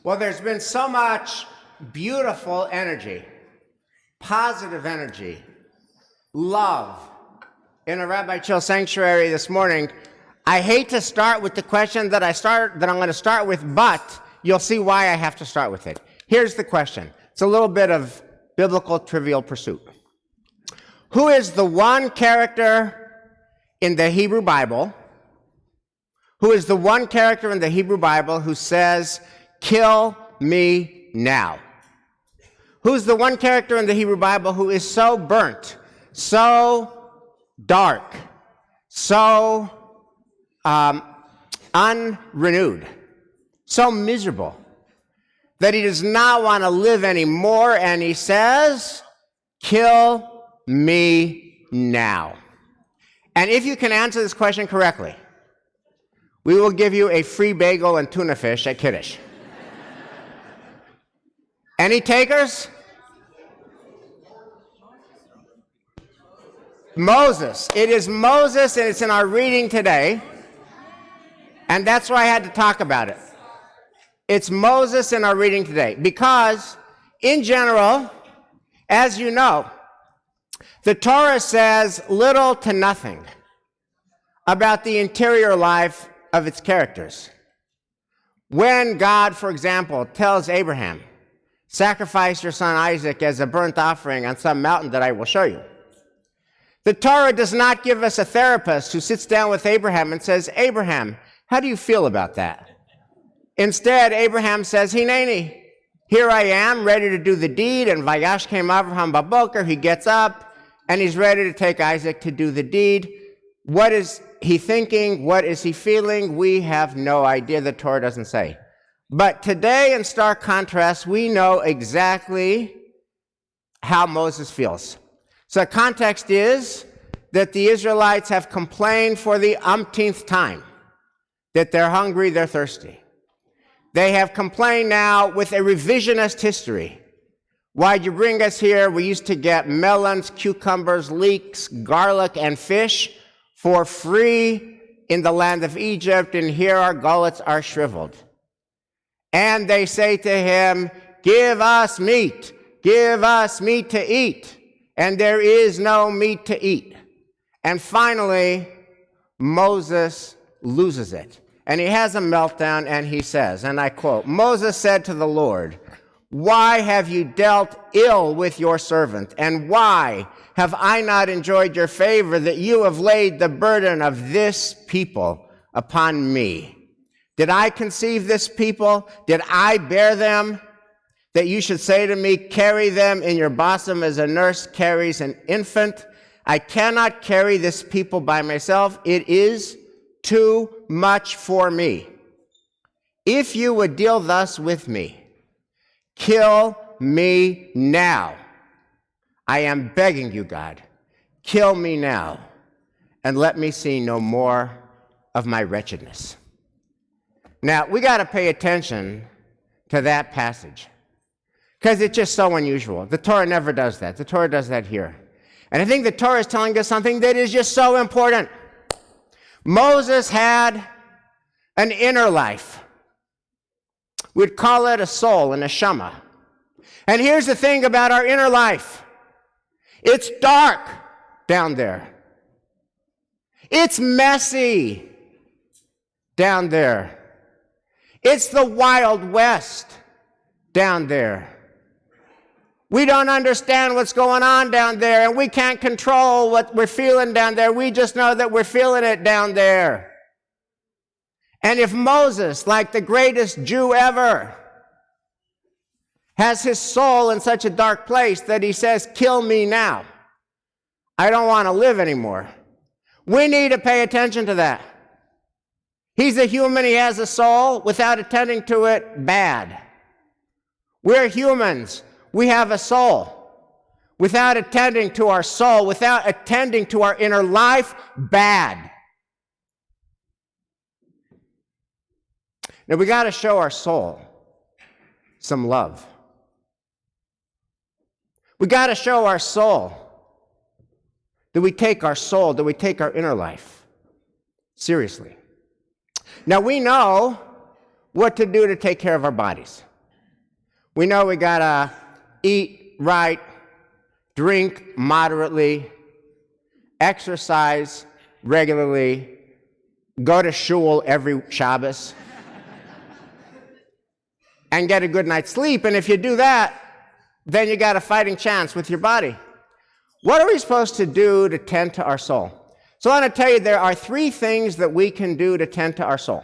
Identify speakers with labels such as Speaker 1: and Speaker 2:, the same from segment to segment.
Speaker 1: Well, there's been so much beautiful energy, positive energy, love in a Rabbi Chill sanctuary this morning. I hate to start with the question that I'm going to start with, but you'll see why I have to start with it. Here's the question. It's a little bit of biblical trivial pursuit. Who is the one character in the Hebrew Bible? Who is the one character in the Hebrew Bible who says, "Kill me now"? Who's the one character in the Hebrew Bible who is so burnt, so dark, so unrenewed, so miserable, that he does not want to live anymore, and he says, "Kill me now"? And if you can answer this question correctly, we will give you a free bagel and tuna fish at Kiddush. Any takers? Moses. It is Moses, and it's in our reading today. And that's why I had to talk about it. It's Moses in our reading today. Because, in general, as you know, the Torah says little to nothing about the interior life of its characters. When God, for example, tells Abraham, "Sacrifice your son Isaac as a burnt offering on some mountain that I will show you," the Torah does not give us a therapist who sits down with Abraham and says, "Abraham, how do you feel about that?" Instead, Abraham says, "Hineni, here I am, ready to do the deed." And Vayash came Avraham baboker. He gets up, and he's ready to take Isaac to do the deed. What is he thinking? What is he feeling? We have no idea. The Torah doesn't say. But today, in stark contrast, we know exactly how Moses feels. So the context is that the Israelites have complained for the umpteenth time that they're hungry, they're thirsty. They have complained now with a revisionist history. "Why'd you bring us here? We used to get melons, cucumbers, leeks, garlic, and fish for free in the land of Egypt, and here our gullets are shriveled." And they say to him, "Give us meat to eat." And there is no meat to eat. And finally, Moses loses it. And he has a meltdown, and he says, and I quote, "Moses said to the Lord, 'Why have you dealt ill with your servant? And why have I not enjoyed your favor that you have laid the burden of this people upon me? Did I conceive this people? Did I bear them? That you should say to me, carry them in your bosom as a nurse carries an infant? I cannot carry this people by myself. It is too much for me. If you would deal thus with me, kill me now. I am begging you, God, kill me now, and let me see no more of my wretchedness." Now, we got to pay attention to that passage, because it's just so unusual. The Torah never does that. The Torah does that here. And I think the Torah is telling us something that is just so important. Moses had an inner life. We'd call it a soul, an neshama. And here's the thing about our inner life. It's dark down there. It's messy down there. It's the Wild West down there. We don't understand what's going on down there, and we can't control what we're feeling down there. We just know that we're feeling it down there. And if Moses, like the greatest Jew ever, has his soul in such a dark place that he says, "Kill me now. I don't want to live anymore," we need to pay attention to that. He's a human, he has a soul. Without attending to it, bad. We're humans. We have a soul. Without attending to our soul, without attending to our inner life, bad. Now we got to show our soul some love. We got to show our soul. Do we take our soul, do we take our inner life seriously? Now we know what to do to take care of our bodies. We know we gotta eat right, drink moderately, exercise regularly, go to shul every Shabbos, and get a good night's sleep. And if you do that, then you got a fighting chance with your body. What are we supposed to do to tend to our soul? So I want to tell you there are 3 things that we can do to tend to our soul.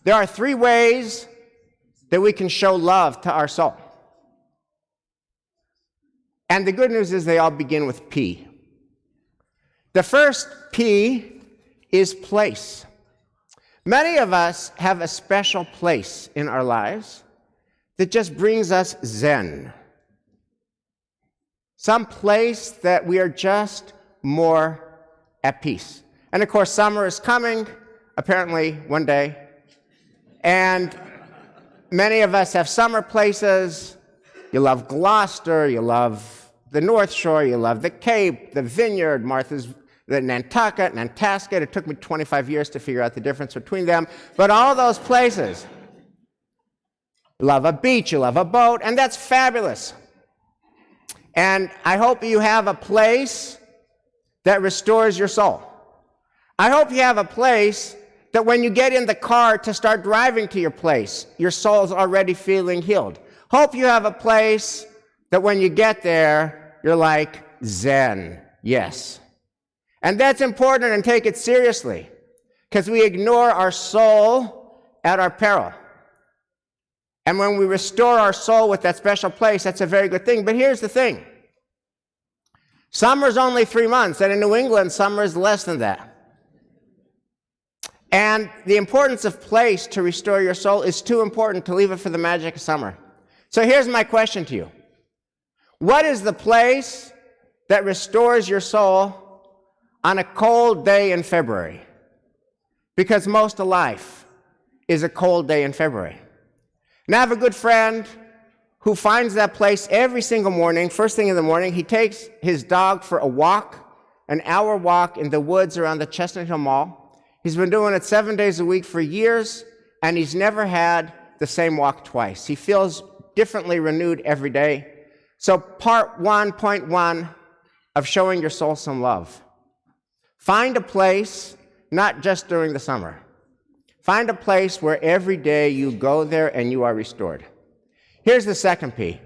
Speaker 1: There are 3 ways that we can show love to our soul. And the good news is they all begin with P. The first P is place. Many of us have a special place in our lives that just brings us zen. Some place that we are just more at peace. And of course, summer is coming, apparently one day. And many of us have summer places. You love Gloucester, you love the North Shore, you love the Cape, the Vineyard, the Nantucket, Nantasket. It took me 25 years to figure out the difference between them. But all those places, you love a beach, you love a boat, and that's fabulous. And I hope you have a place that restores your soul. I hope you have a place that when you get in the car to start driving to your place, your soul's already feeling healed. Hope you have a place that when you get there, you're like zen, yes. And that's important, and take it seriously, because we ignore our soul at our peril. And when we restore our soul with that special place, that's a very good thing. But here's the thing. Summer's only 3 months, and in New England, summer is less than that. And the importance of place to restore your soul is too important to leave it for the magic of summer. So here's my question to you. What is the place that restores your soul on a cold day in February? Because most of life is a cold day in February. And I have a good friend who finds that place every single morning. First thing in the morning, he takes his dog for a walk, an hour walk in the woods around the Chestnut Hill Mall. He's been doing it 7 days a week for years, and he's never had the same walk twice. He feels differently renewed every day. So point one of showing your soul some love. Find a place, not just during the summer. Find a place where every day you go there and you are restored. Here's the second P.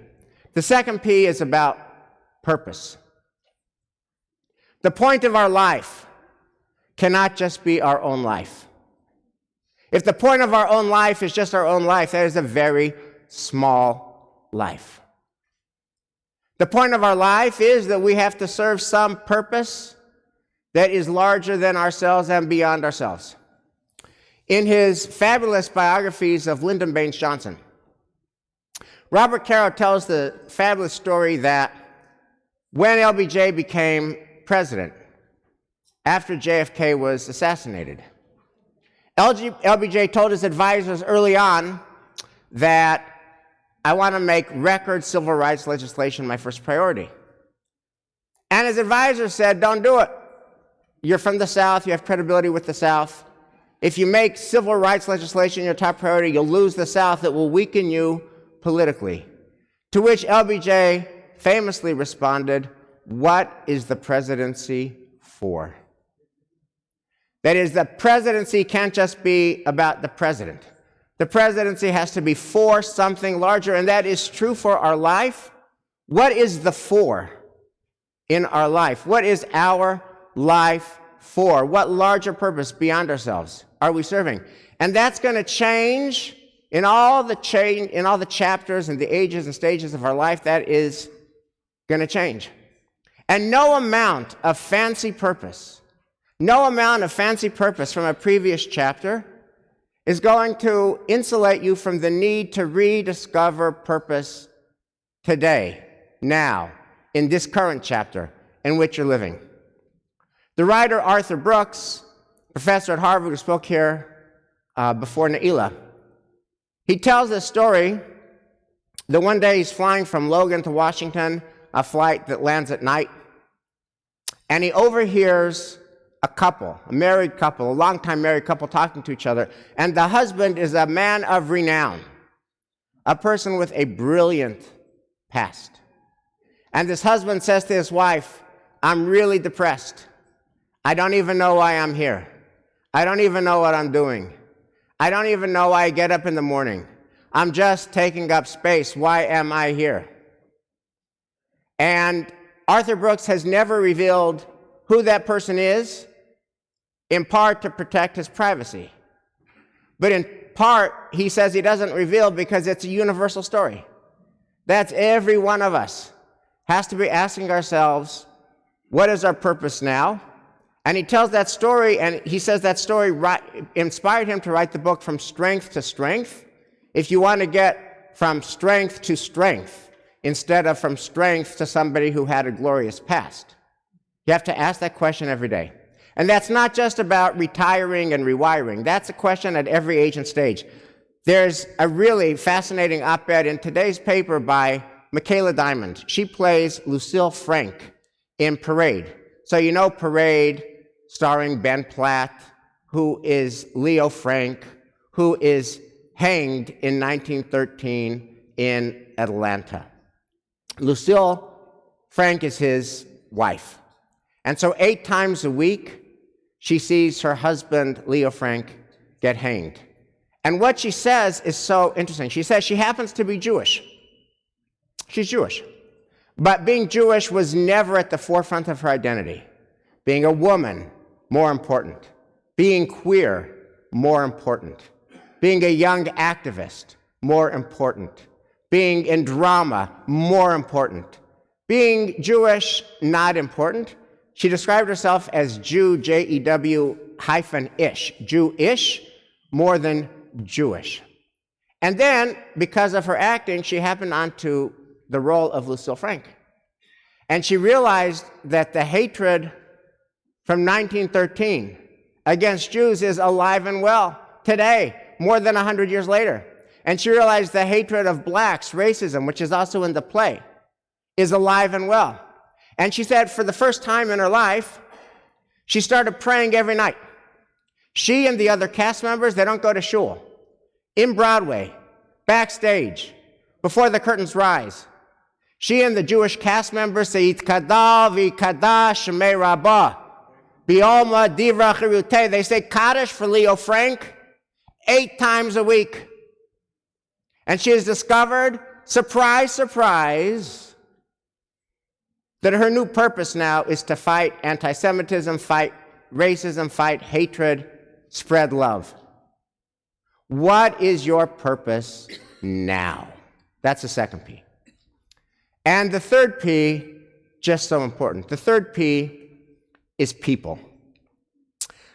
Speaker 1: The second P is about purpose. The point of our life cannot just be our own life. If the point of our own life is just our own life, that is a very small life. The point of our life is that we have to serve some purpose that is larger than ourselves and beyond ourselves. In his fabulous biographies of Lyndon Baines Johnson, Robert Caro tells the fabulous story that when LBJ became president, after JFK was assassinated, LBJ told his advisors early on that I want to make record civil rights legislation my first priority. And his advisors said, don't do it. You're from the South, you have credibility with the South. If you make civil rights legislation your top priority, you'll lose the South. It will weaken you politically. To which LBJ famously responded, what is the presidency for? That is, the presidency can't just be about the president. The presidency has to be for something larger, and that is true for our life. What is the for in our life? What is our life for? What larger purpose beyond ourselves are we serving? And that's going to change in all the chapters and the ages and stages of our life. That is going to change. And no amount of fancy purpose from a previous chapter is going to insulate you from the need to rediscover purpose today, now, in this current chapter in which you're living. The writer Arthur Brooks, professor at Harvard who spoke here before Naila, he tells this story that one day he's flying from Logan to Washington, a flight that lands at night, and he overhears a couple, a married couple, a longtime married couple talking to each other, and the husband is a man of renown, a person with a brilliant past. And this husband says to his wife, I'm really depressed. I don't even know why I'm here. I don't even know what I'm doing. I don't even know why I get up in the morning. I'm just taking up space. Why am I here? And Arthur Brooks has never revealed who that person is, in part to protect his privacy. But in part, he says he doesn't reveal because it's a universal story. That's every one of us has to be asking ourselves, what is our purpose now? And he tells that story, and he says that story inspired him to write the book From Strength to Strength. If you want to get from strength to strength, instead of from strength to somebody who had a glorious past, you have to ask that question every day. And that's not just about retiring and rewiring. That's a question at every age and stage. There's a really fascinating op-ed in today's paper by Michaela Diamond. She plays Lucille Frank in Parade. So you know Parade, starring Ben Platt, who is Leo Frank, who is hanged in 1913 in Atlanta. Lucille Frank is his wife. And so 8 times a week, she sees her husband, Leo Frank, get hanged. And what she says is so interesting. She says she happens to be Jewish. She's Jewish. But being Jewish was never at the forefront of her identity. Being a woman, more important. Being queer, more important. Being a young activist, more important. Being in drama, more important. Being Jewish, not important. She described herself as Jew, Jew-ish, Jewish, more than Jewish. And then, because of her acting, she happened onto the role of Lucille Frank. And she realized that the hatred from 1913 against Jews is alive and well today, more than 100 years later. And she realized the hatred of blacks, racism, which is also in the play, is alive and well. And she said for the first time in her life, she started praying every night. She and the other cast members, they don't go to shul. In Broadway, backstage, before the curtains rise, she and the Jewish cast members say, Yitkadav v'yikadash shemei Rabbah, Biolma divra chirutei. They say Kaddish for Leo Frank 8 times a week. And she has discovered, surprise, surprise, that her new purpose now is to fight anti-Semitism, fight racism, fight hatred, spread love. What is your purpose now? That's the second P. And the third P, just so important. The third P is people.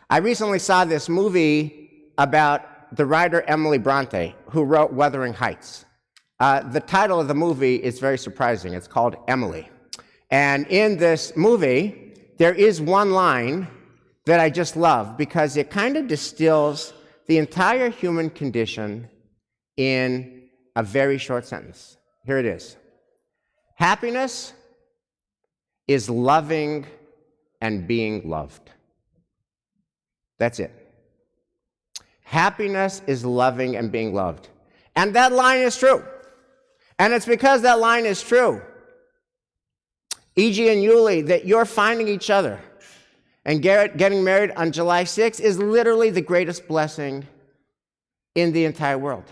Speaker 1: I recently saw this movie about the writer Emily Bronte, who wrote Wuthering Heights. The title of the movie is very surprising. It's called Emily. And in this movie, there is one line that I just love because it kind of distills the entire human condition in a very short sentence. Here it is. Happiness is loving and being loved. That's it. Happiness is loving and being loved. And that line is true. And it's because that line is true, E.G. and Yuli, that you're finding each other and getting married on July 6th is literally the greatest blessing in the entire world.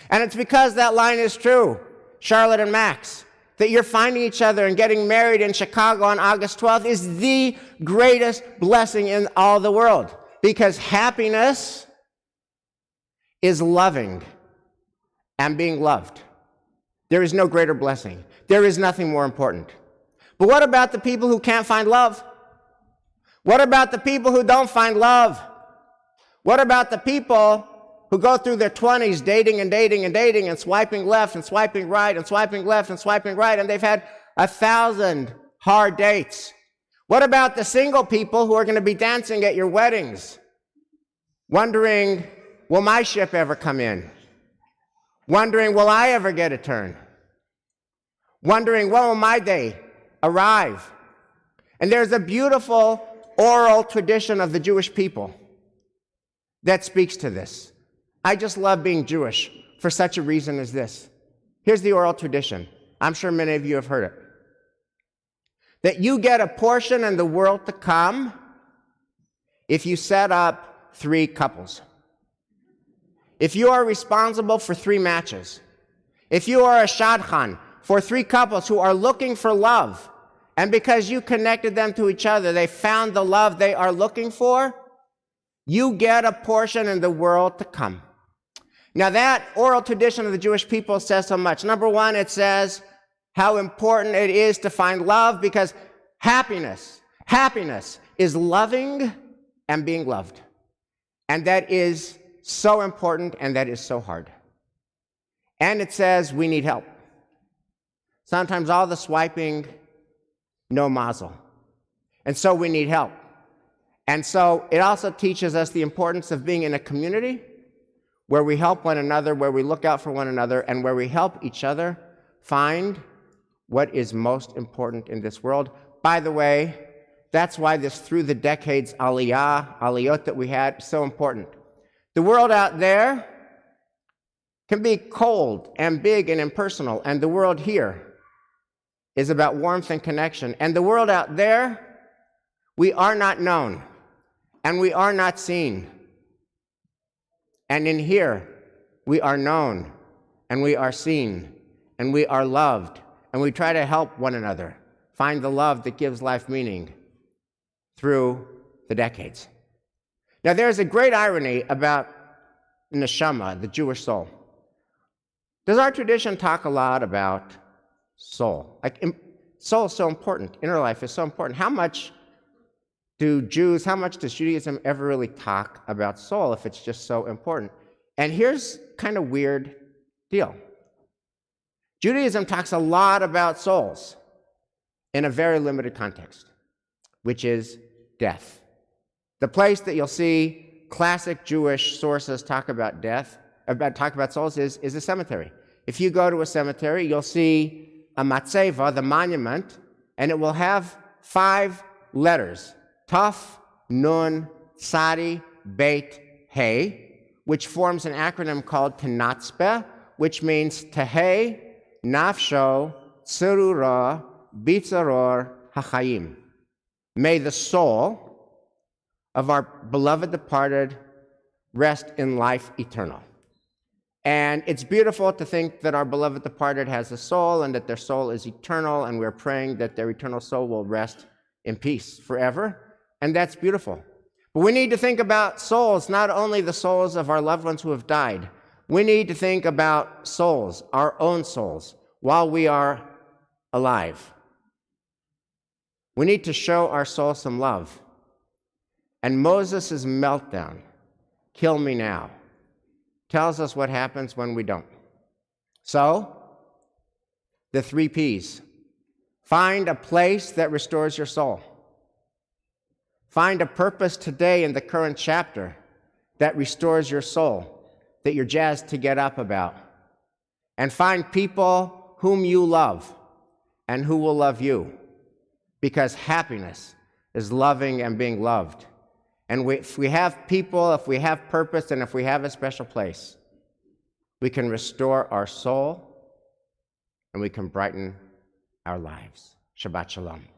Speaker 1: And it's because that line is true, Charlotte and Max, that you're finding each other and getting married in Chicago on August 12th is the greatest blessing in all the world. Because happiness is loving and being loved. There is no greater blessing. There is nothing more important. But what about the people who can't find love? What about the people who don't find love? What about the people who go through their 20s dating and dating and dating and swiping left and swiping right and swiping left and swiping right, and they've had 1,000 hard dates? What about the single people who are going to be dancing at your weddings, wondering, will my ship ever come in? Wondering, will I ever get a turn? Wondering, when will my day arrive? And there's a beautiful oral tradition of the Jewish people that speaks to this. I just love being Jewish. for such a reason as this. Here's the oral tradition. I'm sure many of you have heard it. That you get a portion in the world to come if you set up 3 couples. If you are responsible for 3 matches. If you are a shadchan for 3 couples who are looking for love, and because you connected them to each other, they found the love they are looking for, you get a portion in the world to come. Now that oral tradition of the Jewish people says so much. Number 1, it says how important it is to find love, because happiness is loving and being loved. And that is so important, and that is so hard. And it says we need help. Sometimes all the swiping, no mazel. And so we need help. And so it also teaches us the importance of being in a community where we help one another, where we look out for one another, and where we help each other find what is most important in this world. By the way, that's why this through the decades aliyot that we had is so important. The world out there can be cold and big and impersonal, and the world here is about warmth and connection. And the world out there, we are not known, and we are not seen. And in here, we are known, and we are seen, and we are loved, and we try to help one another find the love that gives life meaning through the decades. Now, there's a great irony about neshama, the Jewish soul. Does our tradition talk a lot about soul? Soul is so important. Inner life is so important. How much does Judaism ever really talk about soul if it's just so important? And here's kind of weird deal. Judaism talks a lot about souls in a very limited context, which is death. The place that you'll see classic Jewish sources talk about souls is a cemetery. If you go to a cemetery, you'll see a matzeva, the monument, and it will have 5 letters: Taf, Nun, Tzadi, Beit, Hey, which forms an acronym called Tenatzbeh, which means Tehei, Nafsho, Tzerura, Bitzaror, Hachayim. May the soul of our beloved departed rest in life eternal. And it's beautiful to think that our beloved departed has a soul and that their soul is eternal, and we're praying that their eternal soul will rest in peace forever. And that's beautiful. But we need to think about souls, not only the souls of our loved ones who have died. We need to think about souls, our own souls, while we are alive. We need to show our soul some love. And Moses' meltdown, kill me now, tells us what happens when we don't. So, the 3 Ps. Find a place that restores your soul. Find a purpose today in the current chapter that restores your soul, that you're jazzed to get up about. And find people whom you love and who will love you, because happiness is loving and being loved. And if we have people, if we have purpose, and if we have a special place, we can restore our soul and we can brighten our lives. Shabbat Shalom.